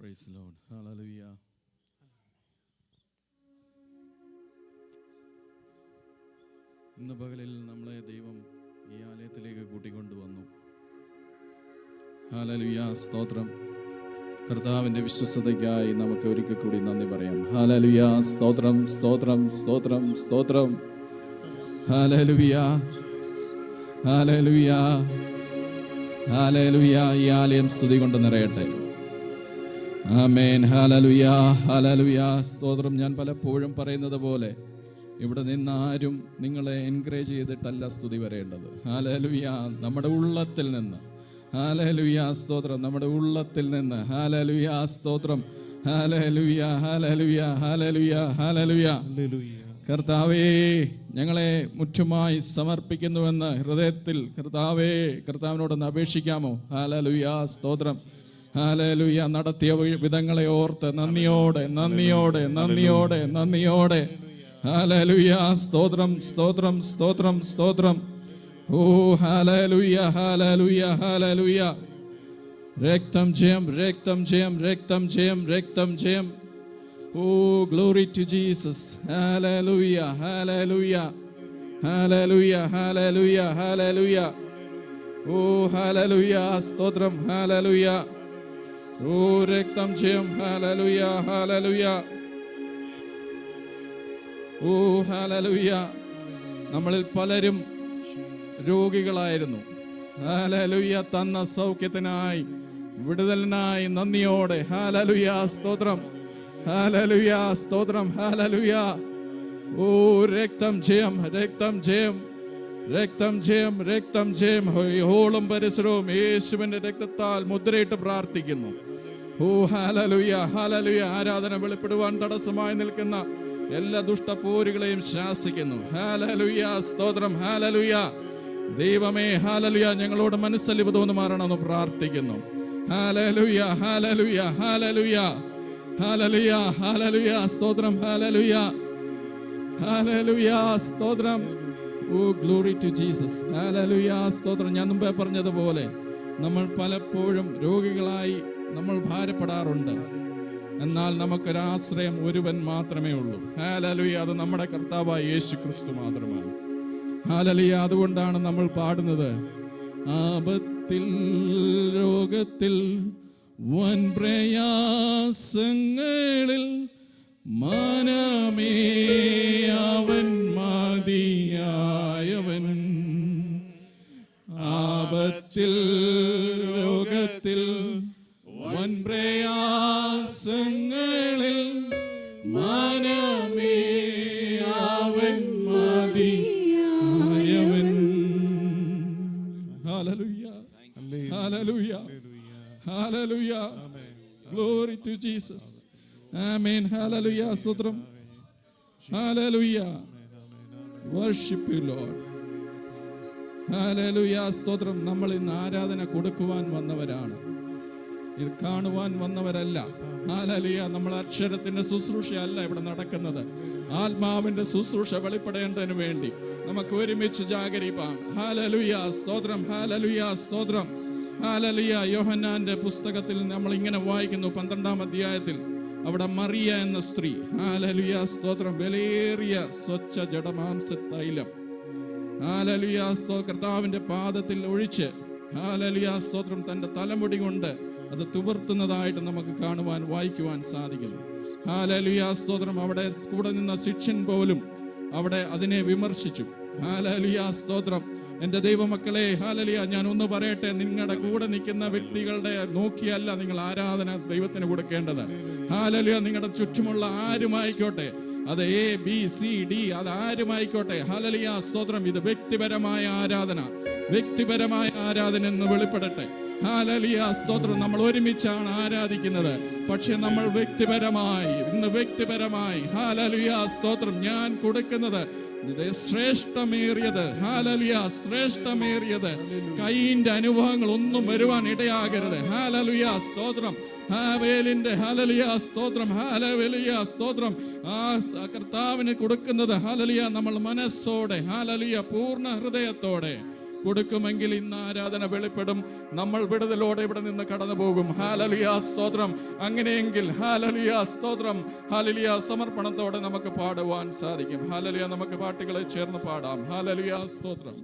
Praise Lord. Hallelujah. ഇന്ന് പകലിൽ നമ്മളെ ദൈവം ഈ ആലയത്തിലേക്ക് കൂട്ടിക്കൊണ്ടുവന്നു. ഹല്ലേലൂയ, സ്തോത്രം. കർത്താവിൻ്റെ വിശ്വസ്തതയ്ക്കായി നമുക്ക് ഒരിക്കൽ കൂടി നന്ദി പറയാം. ഹല്ലേലൂയ, സ്തോത്രം, സ്തോത്രം, സ്തോത്രം, സ്തോത്രം. ഹല്ലേലൂയ, ഹല്ലേലൂയ, ഹല്ലേലൂയ. ഈ ആലയം സ്തുതി കൊണ്ട് നിറയട്ടെ. ആമേൻ. ഹല്ലേലൂയ, ഹല്ലേലൂയ, സ്തോത്രം. ഞാൻ പലപ്പോഴും പറയുന്നത് പോലെ ഇവിടെ നിന്ന് ആരും നിങ്ങളെ എൻകറേജ് ചെയ്തിട്ടല്ല സ്തുതി വരേണ്ടത്. ഹല്ലേലൂയ, നമ്മുടെ ഉള്ളത്തിൽ നിന്ന്. ഹല്ലേലൂയ, സ്തോത്രം. നമ്മുടെ ഉള്ളത്തിൽ നിന്ന്. ഹല്ലേലൂയ, സ്തോത്രം. ഹല്ലേലൂയ, ഹല്ലേലൂയ, ഹല്ലേലൂയ, ഹല്ലേലൂയ. കർത്താവേ, ഞങ്ങളെ മുറ്റുമായി സമർപ്പിക്കുന്നുവെന്ന് ഹൃദയത്തിൽ കർത്താവിനോടൊന്ന് അപേക്ഷിക്കാമോ? ഹല്ലേലൂയ, സ്തോത്രം. ഹല്ലേലൂയ. നടത്തിയ വിധങ്ങളെ ഓർത്ത് നന്ദിയോടെ നന്ദിയോടെ നന്ദിയോടെ നന്ദിയോടെ. ഹല്ലേലൂയ, സ്തോത്രം, സ്തോത്രം, സ്തോത്രം, സ്തോത്രം. ഓ ഹല്ലേലൂയ, ഹല്ലേലൂയ, ഹല്ലേലൂയ. രക്തം ജയം, രക്തം ജയം, രക്തം ജയം, രക്തം ജയം. ഓ ഗ്ലോറി ടു ജീസസ്. ഹല്ലേലൂയ, ഹല്ലേലൂയ, ഹല്ലേലൂയ, ഹല്ലേലൂയ, ഹല്ലേലൂയ. ഓ ഹല്ലേലൂയ, സ്തോത്രം. ഹല്ലേലൂയ. ഓ രക്തം ജയം. ഹല്ലേലൂയ, ഹല്ലേലൂയ. ഓ ഹല്ലേലൂയ. നമ്മളിൽ പലരും രോഗികളായിരുന്നു. ഹല്ലേലൂയ. തന്ന സൗഖ്യത്തിനായി, വിടുതലിനായി നന്ദിയോടെ. ഹല്ലേലൂയ, സ്തോത്രം. ഹല്ലേലൂയ, സ്തോത്രം. ഹല്ലേലൂയ. ഓ രക്തം ജയം, രക്തം ജയം, രക്തം ജയം, രക്തം ജയം. ഹോളും പരിസരവും യേശുവിന്റെ രക്തത്താൽ മുദ്രയിട്ട് പ്രാർത്ഥിക്കുന്നു. ഓ ഹല്ലേലൂയ, ഹല്ലേലൂയ. ആരാധന വെളിപ്പെടുവാൻ തടസ്സമായി നിൽക്കുന്ന എല്ലാ ദുഷ്ടപോരുകളെയും ശാസിക്കുന്നു. ഹല്ലേലൂയ, സ്തോത്രം. ഹല്ലേലൂയ. ദൈവമേ, ഹല്ലേലൂയ, ഞങ്ങളോട് മനസ്സലിവ് തോന്നുമാറണമെന്ന് പ്രാർത്ഥിക്കുന്നു. ഹല്ലേലൂയ, ഹല്ലേലൂയ, ഹല്ലേലൂയ, ഹല്ലേലൂയ, ഹല്ലേലൂയ, സ്തോത്രം. ഹല്ലേലൂയ, ഹല്ലേലൂയ, സ്തോത്രം. Oh glory to Jesus. ഹല്ലേലൂയ, സ്തോത്രം. ഞാൻ മുമ്പേ പറഞ്ഞതുപോലെ നമ്മൾ പലപ്പോഴും രോഗികളായി നമ്മൾ ഭാരപ്പെടാറുണ്ട്. എന്നാൽ നമുക്കൊരാശ്രയം ഒരുവൻ മാത്രമേ ഉള്ളൂ. ഹല്ലേലൂയ. അത് നമ്മുടെ കർത്താവായ യേശു ക്രിസ്തു മാത്രമാണ്. ഹല്ലേലൂയ. അതുകൊണ്ടാണ് നമ്മൾ പാടുന്നത്, ആപത്തിൽ രോഗത്തിൽ വൻ പ്രയാസങ്ങളിൽ മനമേ അവൻ മതിയായവൻ. ആപത്തിൽ രോഗത്തിൽ വൻ പ്രയാസങ്ങളിൽ മനമേ അവൻ മതിയായവൻ. ഹല്ലേലൂയ, ഹല്ലേലൂയ, ഹല്ലേലൂയ. Glory to Jesus. Amen. Hallelujah. സ്തോത്രം. Hallelujah. Worship you, Lord. Hallelujah. സ്തോത്രം. നമ്മൾ ഇന്ന് ആരാധന കൊടുക്കുവാൻ വന്നവരാണ്, ഇത് കാണുവാൻ വന്നവരല്ല. ഹല്ലേലൂയ. നമ്മൾ അക്ഷരത്തിന്റെ ശുശ്രൂഷയല്ല ഇവിടെ നടക്കുന്നത്. ആത്മാവിന്റെ ശുശ്രൂഷ വെളിപ്പെടേണ്ടതിന് വേണ്ടി നമുക്ക് ഒരുമിച്ച് ജാഗരിപ്പാൻ. ഹല്ലേലൂയ, സ്തോത്രം. ഹല്ലേലൂയ, സ്തോത്രം. ഹല്ലേലൂയ. യോഹന്നാന്റെ പുസ്തകത്തിൽ നമ്മൾ ഇങ്ങനെ വായിക്കുന്നു, 12-ാം അധ്യായത്തിൽ. അവിടെ മറിയ എന്ന സ്ത്രീ, ഹല്ലേലൂയ, സ്തോത്രം, വിലയേറിയ സ്വച്ഛ ജഡമാംസ തൈലം, ഹല്ലേലൂയ, കർത്താവിന്റെ പാദത്തിൽ ഒഴിച്ച്, ഹല്ലേലൂയ, സ്തോത്രം, തന്റെ തലമുടി കൊണ്ട് അത് തുവർത്തുന്നതായിട്ട് നമുക്ക് കാണുവാൻ, വായിക്കുവാൻ സാധിക്കുന്നു. ഹല്ലേലൂയ, സ്തോത്രം. അവിടെ കൂടെ നിന്ന ശിഷ്യൻ പോലും അവിടെ അതിനെ വിമർശിച്ചു. ഹല്ലേലൂയ, സ്തോത്രം. എൻ്റെ ദൈവമക്കളെ, ഹല്ലേലൂയ, ഞാൻ ഒന്ന് പറയട്ടെ, നിങ്ങളുടെ കൂടെ നിൽക്കുന്ന വ്യക്തികളുടെ നോക്കിയല്ല നിങ്ങൾ ആരാധന ദൈവത്തിന് കൊടുക്കേണ്ടത്. ഹല്ലേലൂയ. നിങ്ങളുടെ ചുറ്റുമുള്ള ആരുമായിക്കോട്ടെ, അത് ABCD, അത് ആരുമായിക്കോട്ടെ. ഹല്ലേലൂയ, സ്തോത്രം. ഇത് വ്യക്തിപരമായ ആരാധന, വ്യക്തിപരമായ ആരാധന എന്ന് വെളിപ്പെടട്ടെ. ഹല്ലേലൂയ, സ്തോത്രം. നമ്മൾ ഒരുമിച്ചാണ് ആരാധിക്കുന്നത്, പക്ഷെ നമ്മൾ ഇന്ന് വ്യക്തിപരമായി, ഹല്ലേലൂയ, സ്തോത്രം, ഞാൻ കൊടുക്കുന്നത് ശ്രേഷ്ഠമേറിയത്. ഹല്ലേലൂയ, ശ്രേഷ്ഠമേറിയത്. കൈയിന്റെ അനുഭവങ്ങൾ ഒന്നും വരുവാൻ ഇടയാകരുത്. ഹല്ലേലൂയ, സ്തോത്രം. ഹാവേലിന്റെ, ഹല്ലേലൂയ, സ്തോത്രം, ഹല്ലേലൂയ, സ്തോത്രം. ആ കർത്താവിന് കൊടുക്കുന്നത്, ഹല്ലേലൂയ, നമ്മൾ മനസ്സോടെ, ഹല്ലേലൂയ, പൂർണ്ണ ഹൃദയത്തോടെ കൊടുക്കുമെങ്കിൽ ഇന്ന് ആരാധന വെളിപ്പെടും. നമ്മൾ വിടുതലോടെ ഇവിടെ നിന്ന് കടന്നു പോകും. ഹല്ലേലൂയ, സ്തോത്രം. അങ്ങനെയെങ്കിൽ ഹല്ലേലൂയ, സ്തോത്രം. ഹല്ലേലൂയ, സമർപ്പണത്തോടെ നമുക്ക് പാടുവാൻ സാധിക്കും. ഹല്ലേലൂയ, നമുക്ക് പാട്ടുകളെ ചേർന്ന് പാടാം. ഹല്ലേലൂയ, സ്തോത്രം.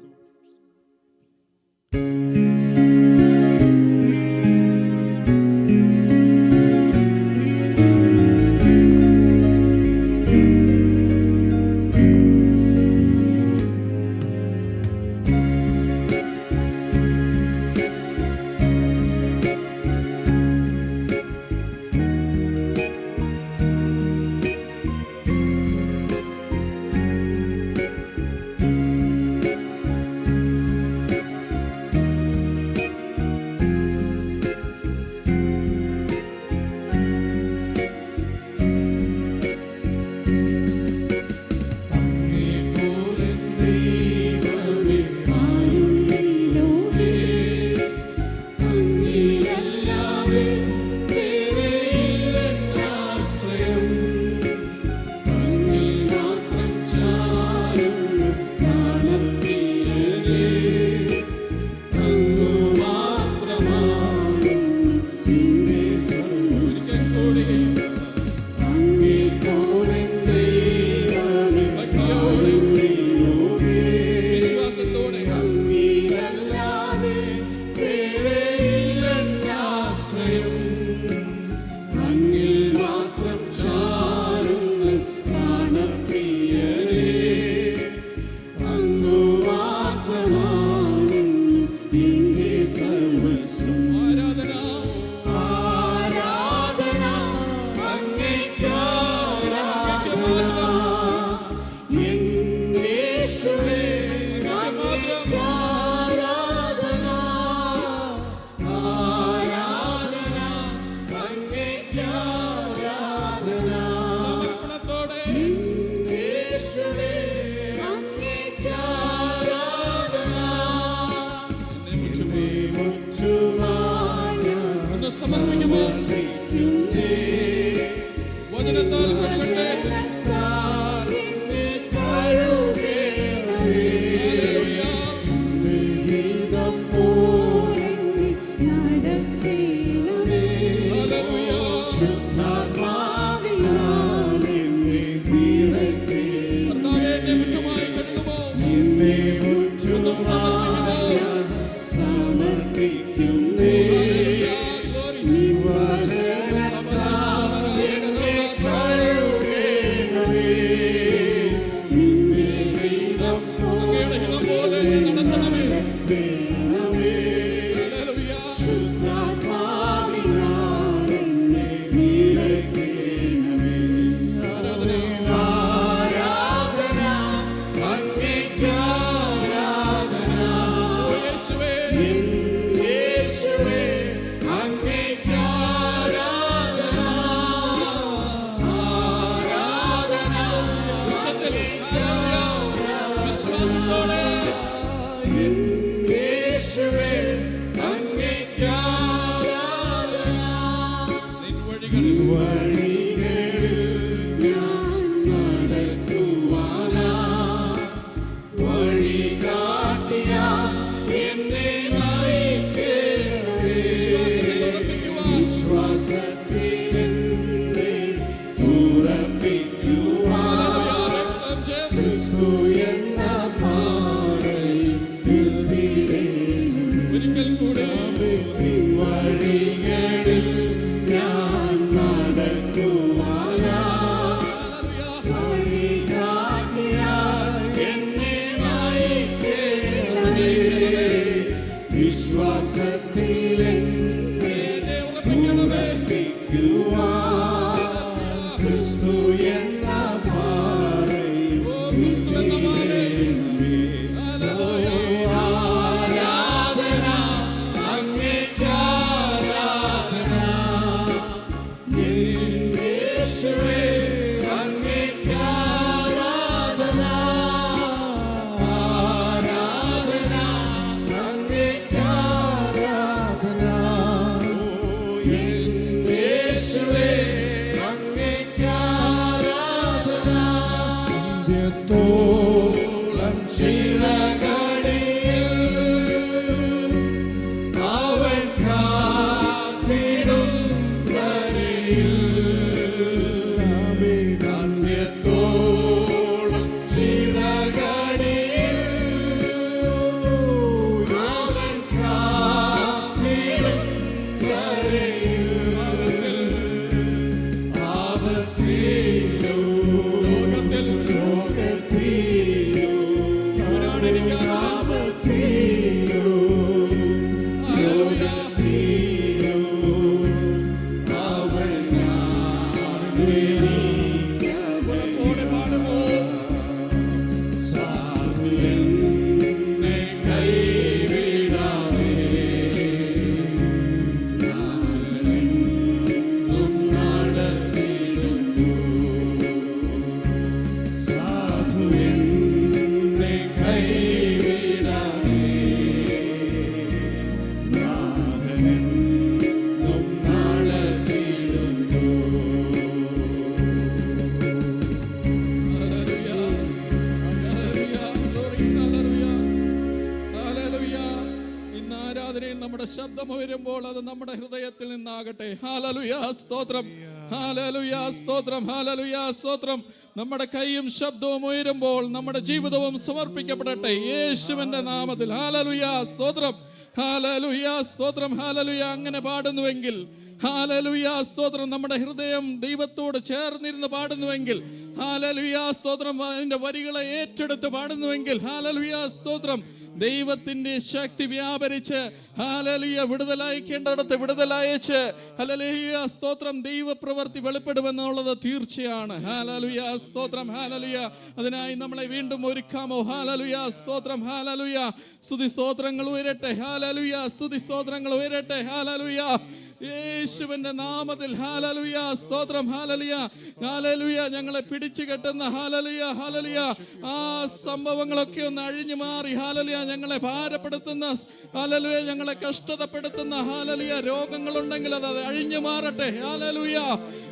നമ്മുടെ ശബ്ദം ഉയരുമ്പോൾ അത് നമ്മുടെ ഹൃദയത്തിൽ നിന്നാകട്ടെ. ഹല്ലേലൂയ, സ്തോത്രം. ഹല്ലേലൂയ, സ്തോത്രം. ഹല്ലേലൂയ, സ്തോത്രം. നമ്മുടെ കൈയും ശബ്ദവും ഉയരുമ്പോൾ നമ്മുടെ ജീവിതവും സമർപ്പിക്കപ്പെടട്ടെ യേശുവിന്റെ നാമത്തിൽ. ഹല്ലേലൂയ, സ്തോത്രം. ഹല്ലേലൂയ, സ്തോത്രം. ഹല്ലേലൂയ. അങ്ങനെ പാടുന്നുവെങ്കിൽ, ഹല്ലേലൂയ, സ്തോത്രം, നമ്മുടെ ഹൃദയം ദൈവത്തോട് ചേർന്നിരുന്ന് പാടുന്നുവെങ്കിൽ, ഹല്ലേലൂയ, സ്തോത്രം, അതിന്റെ വരികളെ ഏറ്റെടുത്ത് പാടുന്നുവെങ്കിൽ, ഹല്ലേലൂയ, സ്തോത്രം, ദൈവത്തിന്റെ ശക്തി വ്യാപരിച്ച്, ഹല്ലേലൂയ, വിടുതലയക്കേണ്ടടുത്ത് വിടുതലയച്ച്, ഹല്ലേലൂയ, സ്തോത്രം, ദൈവപ്രവൃത്തി വെളിപ്പെടുമെന്നുള്ളത് തീർച്ചയാണ്. ഹല്ലേലൂയ, സ്തോത്രം. ഹല്ലേലൂയ. അതിനായി നമ്മളെ വീണ്ടും ഒരുക്കാമോ? ഹല്ലേലൂയ, സ്തോത്രം. ഹല്ലേലൂയ. സ്തുതി സ്തോത്രങ്ങൾ ഉയരട്ടെ. ഹല്ലേലൂയ. സ്തുതി സ്തോത്രങ്ങൾ ഉയരട്ടെ. ഹല്ലേലൂയ. യേശുവിന്റെ നാമത്തിൽ. ഹല്ലേലൂയ, സ്തോത്രം. ഹല്ലേലൂയ. ഹല്ലേലൂയ. ഞങ്ങളെ പിടിച്ചു കെട്ടുന്ന, ഹല്ലേലൂയ, ഹല്ലേലൂയ, ആ സംഭവങ്ങളൊക്കെ ഒന്ന് അഴിഞ്ഞു മാറി, ഹല്ലേലൂയ, ഞങ്ങളെ ഭാരപ്പെടുത്തുന്ന, ഹല്ലേലൂയ, ഞങ്ങളെ കഷ്ടതപ്പെടുത്തുന്ന, ഹല്ലേലൂയ, രോഗങ്ങളുണ്ടെങ്കിൽ അത് അഴിഞ്ഞു മാറട്ടെ. ഹല്ലേലൂയ,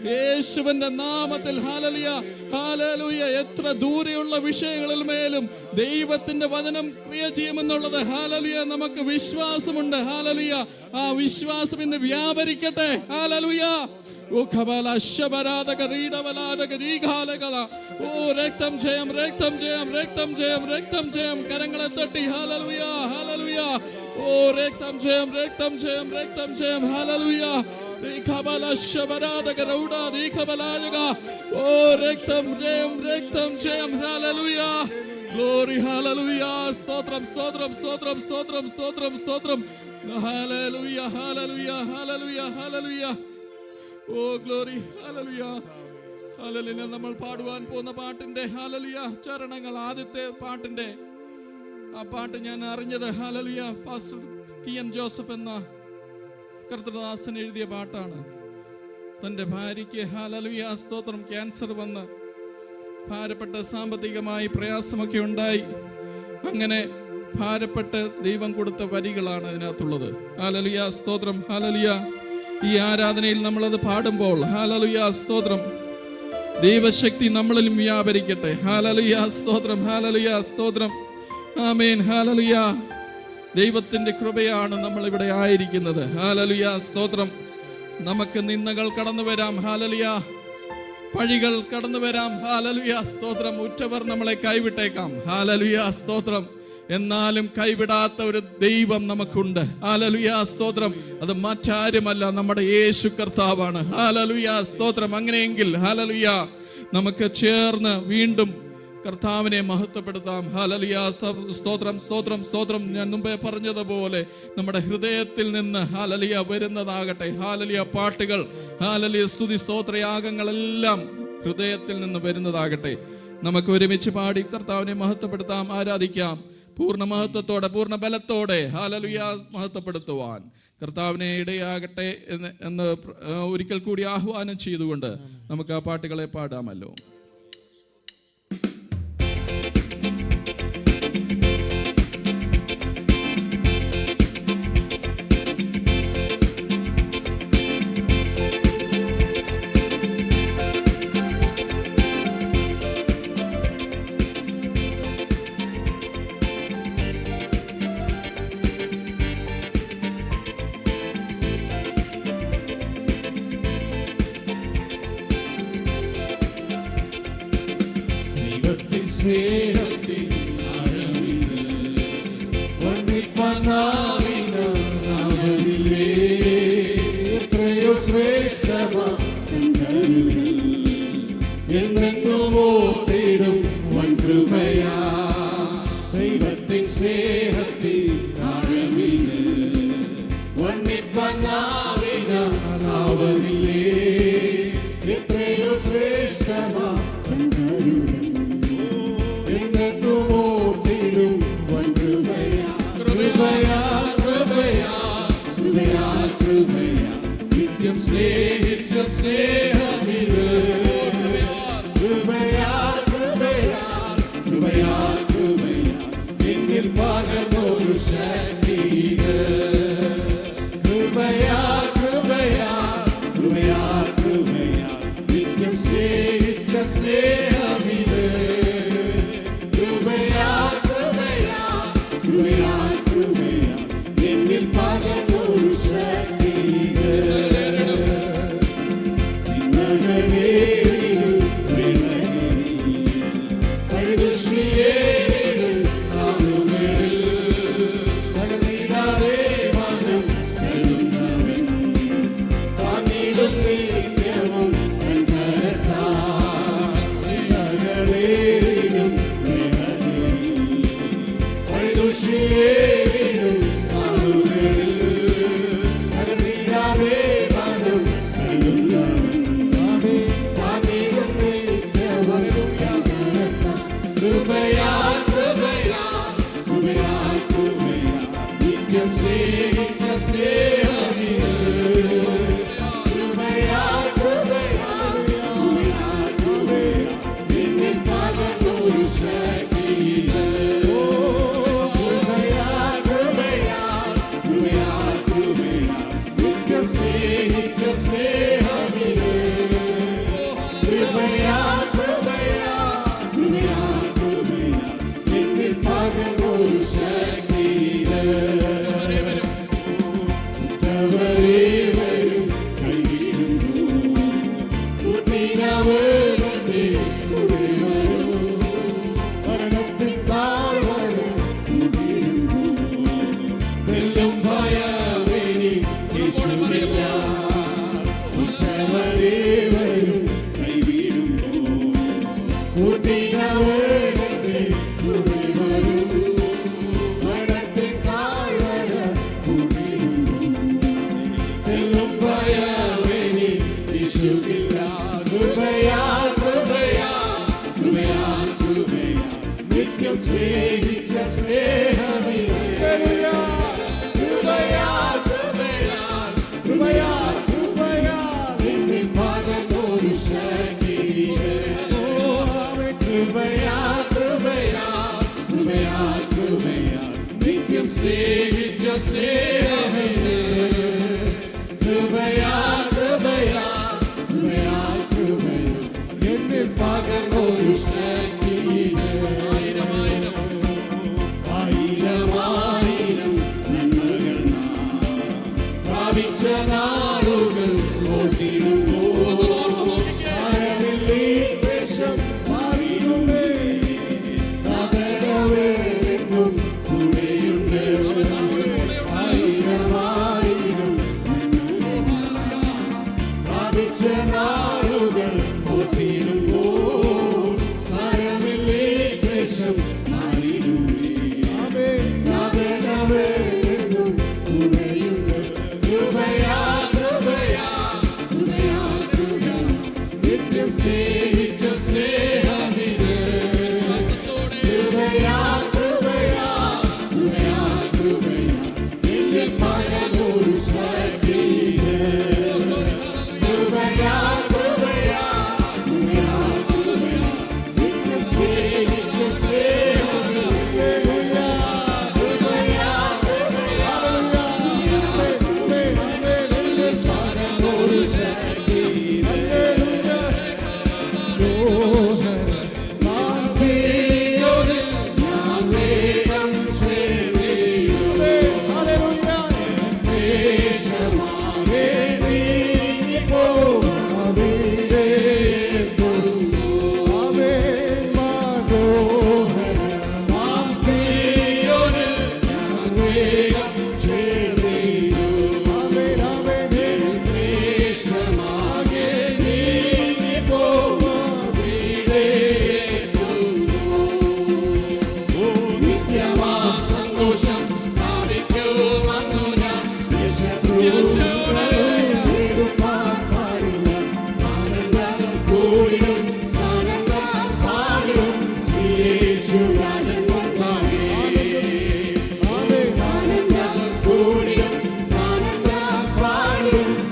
യേശുവിന്റെ നാമത്തിൽ. Hallelujah, hallelujah. എത്ര ദൂരെയുള്ള വിഷയങ്ങളിൽ മേലും ദൈവത്തിന്റെ വചനം ക്രിയ ചെയ്യുമെന്നുള്ളത്, ഹല്ലേലൂയ, നമുക്ക് വിശ്വാസമുണ്ട്. ഹല്ലേലൂയ. ആ വിശ്വാസം ഇന്ന് വ്യാപരിക്കട്ടെ. ഹല്ലേലൂയ. ഓ രക്തം ജയം, രക്തം ജയം, രക്തം ജയം, രക്തം ജയം. കരങ്ങളെ തട്ടി ഹല്ലേലൂയ, ഹല്ലേലൂയ. ഓ രക്തം ജയം, രക്തം ജയം, രക്തം ജയം. ഹല്ലേലൂയ. ഓ രക്തം ജയം, രക്തം ജയം. ഹല്ലേലൂയ. ഗ്ലോറി. ഹല്ലേലൂയ. സ്തോത്രം, സ്തോത്രം, സ്തോത്രം, സ്തോത്രം, സ്തോത്രം, സ്തോത്രം. ഹല്ലേലൂയ, ഹല്ലേലൂയ, ഹല്ലേലൂയ, ഹല്ലേലൂയ. Oh glory. ഹല്ലേലൂയ. ഹല്ലേലൂയ. നമ്മൾ പാടുവാൻ പോകുന്ന പാട്ടിന്റെ, ഹല്ലേലൂയ, ചരണങ്ങൾ, ആദ്യത്തെ പാട്ടിന്റെ ആ പാട്ട് ഞാൻ അറിഞ്ഞത്, ഹല്ലേലൂയ, പാസ്റ്റർ ടി.എം. ജോസഫ് എന്ന കർത്തൃദാസൻ എഴുതിയ പാട്ടാണ്. തന്റെ ഭാര്യയ്ക്ക്, ഹല്ലേലൂയ, സ്തോത്രം, ക്യാൻസർ വന്ന് ഭാരപ്പെട്ട് സാമ്പത്തികമായി പ്രയാസമൊക്കെ ഉണ്ടായി. അങ്ങനെ ഭാരപ്പെട്ട് ദൈവം കൊടുത്ത വരികളാണ് അതിനകത്തുള്ളത്. ഹല്ലേലൂയ, സ്തോത്രം. ഹല്ലേലൂയ. ഈ ആരാധനയിൽ നമ്മളത് പാടുമ്പോൾ, ഹല്ലേലൂയ, സ്തോത്രം, ദൈവശക്തി നമ്മളിലും വ്യാപരിക്കട്ടെ. ഹല്ലേലൂയ, സ്തോത്രം. ഹല്ലേലൂയ, സ്തോത്രം. ആമേൻ. ഹല്ലേലൂയ. ദൈവത്തിന്റെ കൃപയാണ് നമ്മൾ ഇവിടെ ആയിരിക്കുന്നത്. ഹല്ലേലൂയ, സ്തോത്രം. നമുക്ക് നിന്ദകൾ കടന്നു വരാം. ഹല്ലേലൂയ. പഴികൾ കടന്നു വരാം. ഹല്ലേലൂയ, സ്തോത്രം. ഉറ്റവർ നമ്മളെ കൈവിട്ടേക്കാം. ഹല്ലേലൂയ, സ്തോത്രം. എന്നാലും കൈവിടാത്ത ഒരു ദൈവം നമുക്കുണ്ട്. ഹല്ലേലൂയ, സ്തോത്രം. അത് മറ്റാരുമല്ല, നമ്മുടെ യേശു കർത്താവാണ്. ഹല്ലേലൂയ, സ്തോത്രം. അങ്ങനെയെങ്കിൽ, ഹല്ലേലൂയ, നമുക്ക് ചേർന്ന് വീണ്ടും കർത്താവിനെ മഹത്വപ്പെടുത്താം. ഹല്ലേലൂയ, സ്തോത്രം, സ്തോത്രം, സ്തോത്രം. ഞാൻ മുമ്പേ പറഞ്ഞതുപോലെ നമ്മുടെ ഹൃദയത്തിൽ നിന്ന്, ഹല്ലേലൂയ, വരുന്നതാകട്ടെ. ഹല്ലേലൂയ, പാട്ടുകൾ, ഹല്ലേലൂയ, സ്തുതി സ്തോത്രയാഗങ്ങളെല്ലാം ഹൃദയത്തിൽ നിന്ന് വരുന്നതാകട്ടെ. നമുക്ക് ഒരുമിച്ച് പാടി കർത്താവിനെ മഹത്വപ്പെടുത്താം, ആരാധിക്കാം. പൂർണ്ണ മഹത്വത്തോടെ, പൂർണ്ണ ബലത്തോടെ, ഹല്ലേലൂയ, മഹത്വപ്പെടുത്തുവാൻ കർത്താവിനെ ഇടയാകട്ടെ എന്ന് ഒരിക്കൽ കൂടി ആഹ്വാനം ചെയ്തുകൊണ്ട് നമുക്ക് ആ പാട്ടുകളെ പാടാമല്ലോ. സ്നേഹത്തിൻ ആഴമിത് വർണ്ണിപ്പാനാവിനാവില്ലേ. എത്ര ശ്രേഷ്ഠമാം കരുതൽ എന്നെന്നും ഓർത്തിടും വൻകൃപയാ ദൈവത്തിൻ സ്നേഹത്തിൽ ആഴമില് വർണ്ണിപ്പനാവിനാവതില്ലേ എത്രയോ ശ്രേഷ്ഠമാം കരുതൽ എന്നെന്നും ഓർത്തിടും വൻകൃപയാ കൃപയാ കൃപയാ കൃപയാ കൃപയാ നിത്യം സ്നേഹിച്ച സ്നേഹമിത് കൃപയാ കൃപയാ കൃപയാ കൃപയാ എന്നിൽ പകർന്നൊരു ശക്തിത് കൃപയാ കൃപയാ കൃപയാ കൃപയാ നിത്യം സ്നേഹിച്ച സ്നേഹമിത് കൃപയാ കൃപയാ കൃപയാ കൃപയാ എന്നിൽ പകർന്നൊരു ശക്തിത് സ്നേഹിച്ച സ്നേഹമിത് കൃപയാ കൃപയാ കൃപയാ കൃപയാ എന്നിൽ പകർന്നൊരു ശക്തിയിത് ആയിരമായിരം നന്മകൾ പ്രാപിച്ച നാളുകൾ ഓർത്തിടുമ്പോൾ സാരമില്ലേ ദേശം മാറിയുമേ നാദരവേരെന്നും കൂടെയുണ്ട് ആയിരമായിരം പ്രാപിച്ച നാളുകൾ ഓർത്തിടുമ്പോൾ സാരമില്ലേ ദേശം മാറിയുമേ നാദരവേരെന്നും കൂടെയുണ്ട് കൃപയാ കൃപയാ കൃപയാ കൃപയാ നിത്യം സ്നേഹിച്ച സ്നേഹമിത് കൃപയാ കൃപയാ കൃപയാ കൃപയാ എന്നിൽ പകർന്നൊരു ശക്തിയിത് കൃപയാ കൃപയാ കൃപയാ കൃപയാ നിത്യം സ്നേഹിച്ച സ്നേഹമിത് കൃപയാ കൃപയാ കൃപയാ പകർന്നൊരു ശക്തിയിത് ശുദ്ധനായി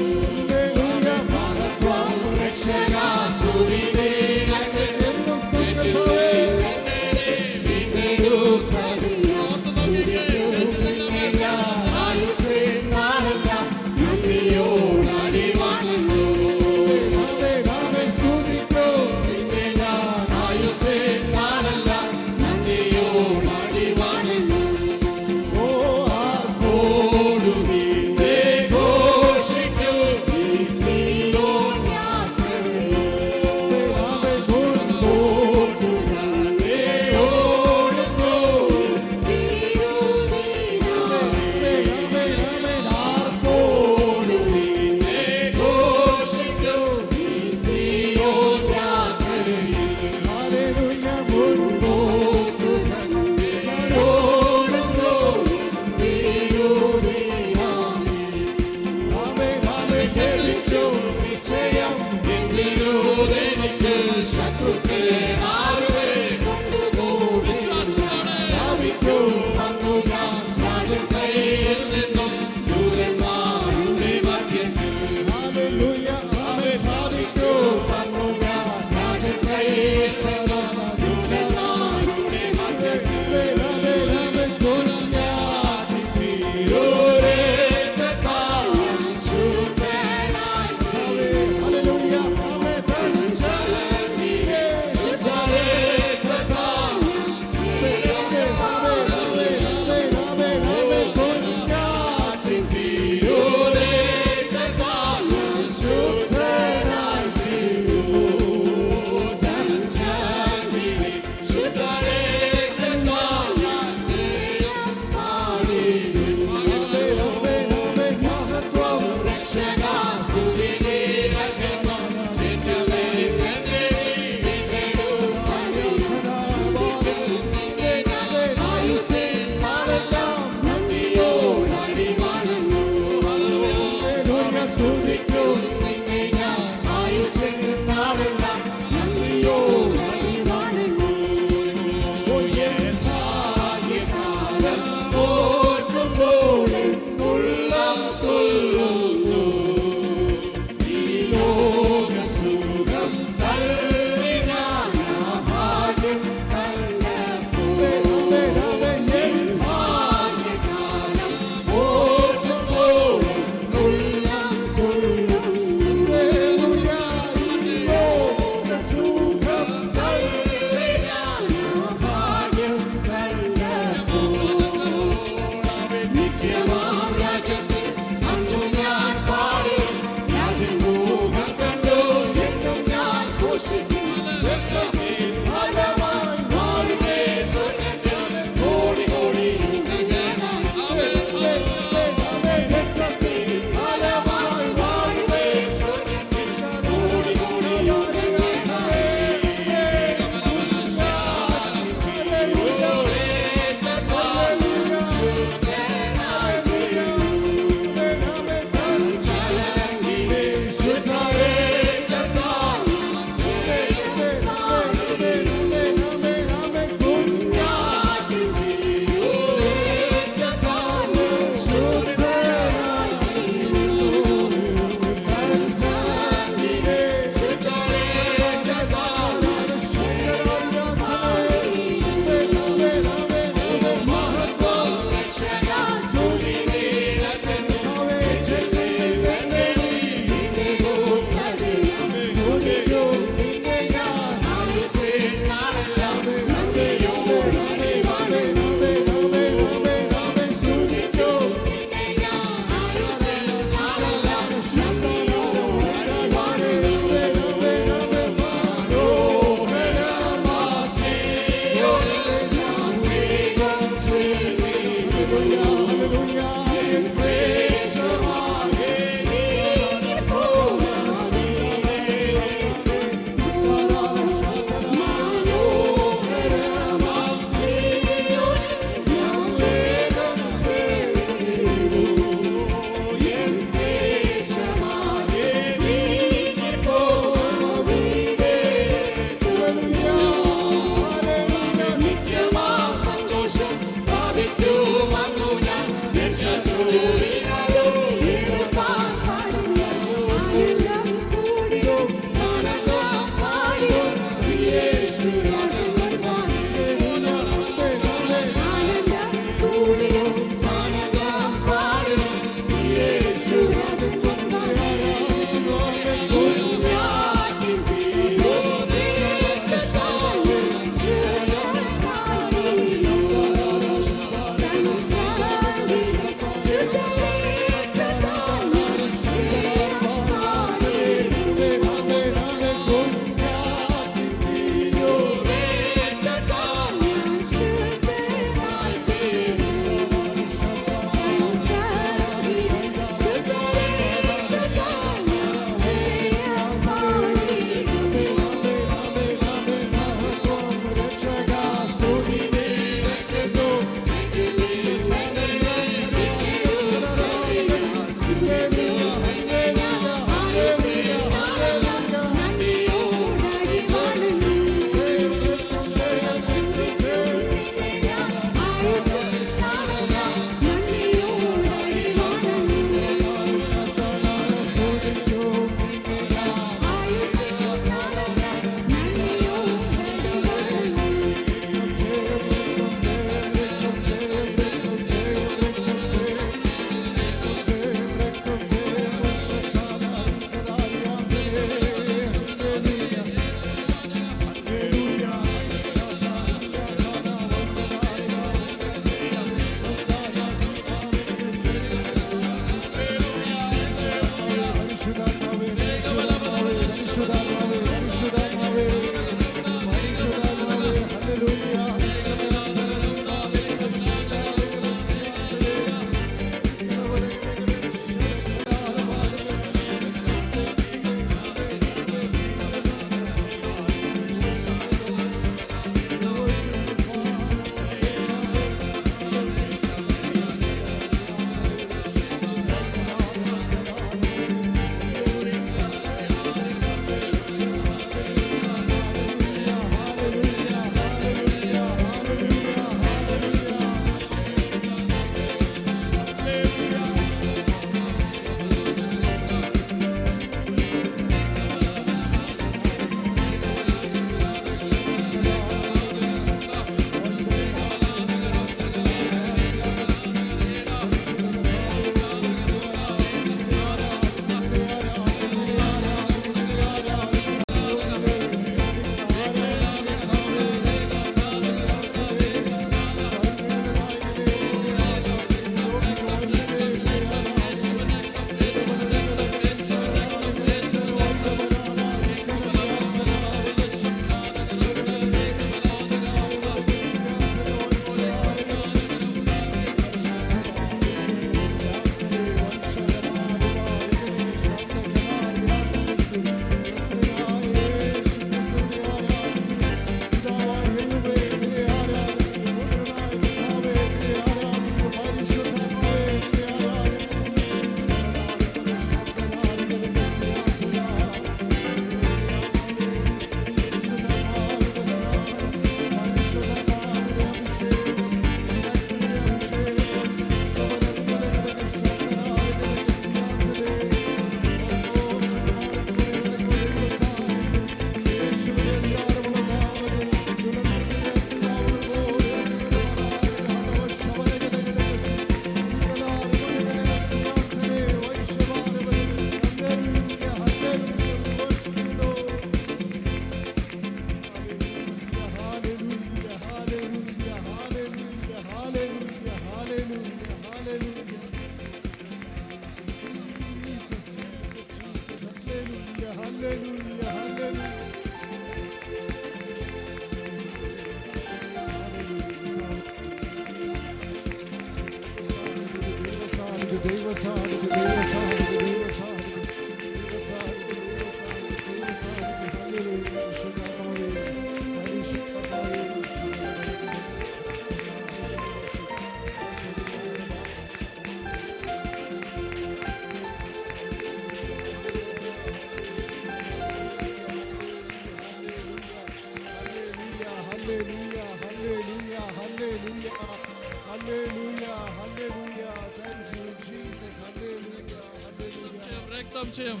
രക്തം ചെയ്യും.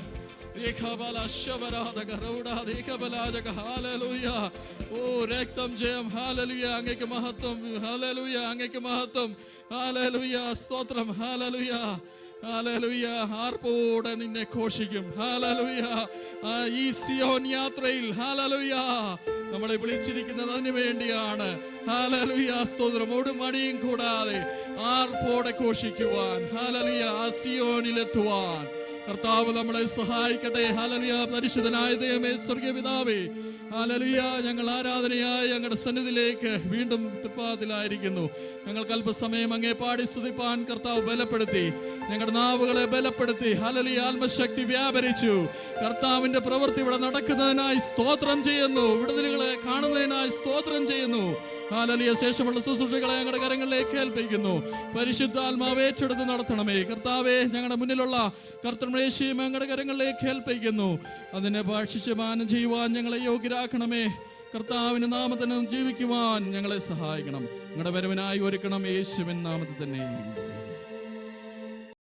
ഓ രക്തം ജയം. ഹല്ലേലൂയ. അങ്ങേക്ക് മഹത്വം. ഹല്ലേലൂയ. അങ്ങേക്ക് മഹത്വം. ഹല്ലേലൂയ. സ്തോത്രം. ഹല്ലേലൂയ. ഹല്ലേലൂയ. ആർപ്പോടെ നിന്നെ ഘോഷിക്കും. ഹല്ലേലൂയ. ഈ സിയോൻ യാത്രയിൽ ഹല്ലേലൂയ നമ്മളെ വിളിച്ചിരിക്കുന്നത് അതിനു വേണ്ടിയാണ്. ഹല്ലേലൂയ. സ്തോത്രം. ഒരു മടിയും കൂടാതെ ആർപ്പോടെ ഘോഷിക്കുവാൻ, ഹല്ലേലൂയ, ആ സിയോനിലെത്തുവാൻ കർത്താവ് നമ്മളെ സഹായിക്കട്ടെ. ഹല്ലേലൂയ. പരിശുദ്ധനായ ദൈവമേ, സ്വർഗ്ഗീയ പിതാവേ, ഹല്ലേലൂയ, ഞങ്ങൾ ആരാധനയായി ഞങ്ങളുടെ സന്നിധിയിലേക്ക് വീണ്ടും തൃപ്പാത്തിലായിരിക്കുന്നു. ഞങ്ങൾക്ക് അല്പസമയം അങ്ങേ പാടി സ്തുതിപ്പാൻ കർത്താവ് ബലപ്പെടുത്തി, ഞങ്ങളുടെ നാവുകളെ ബലപ്പെടുത്തി. ഹല്ലേലൂയ. ആത്മശക്തി വ്യാപരിച്ചു. കർത്താവിന്റെ പ്രവൃത്തി ഇവിടെ നടക്കുന്നതിനായി സ്തോത്രം ചെയ്യുന്നു. വിടുതലുകളെ കാണുന്നതിനായി സ്തോത്രം ചെയ്യുന്നു. ഹല്ലേലൂയ. ശേഷമുള്ള ശുശ്രൂഷകളെ ഞങ്ങളുടെ കരങ്ങളിലേക്ക് ഏൽപ്പിക്കുന്നു. പരിശുദ്ധാത്മാവ് ഏറ്റെടുത്ത് നടത്തണമേ കർത്താവേ. ഞങ്ങളുടെ മുന്നിലുള്ള കർത്തൃമേശയും ഞങ്ങളുടെ കരങ്ങളിലേക്ക് ഏൽപ്പിക്കുന്നു. അതിനെ ഭക്ഷിച്ച് പാനം ചെയ്യുവാൻ ഞങ്ങളെ യോഗ്യരാക്കണമേ. കർത്താവിന്റെ നാമത്തിന് ജീവിക്കുവാൻ ഞങ്ങളെ സഹായിക്കണം. ഞങ്ങളുടെ വരവിനായി ഒരുക്കണം. യേശുവിൻ നാമത്തിൽ തന്നെ.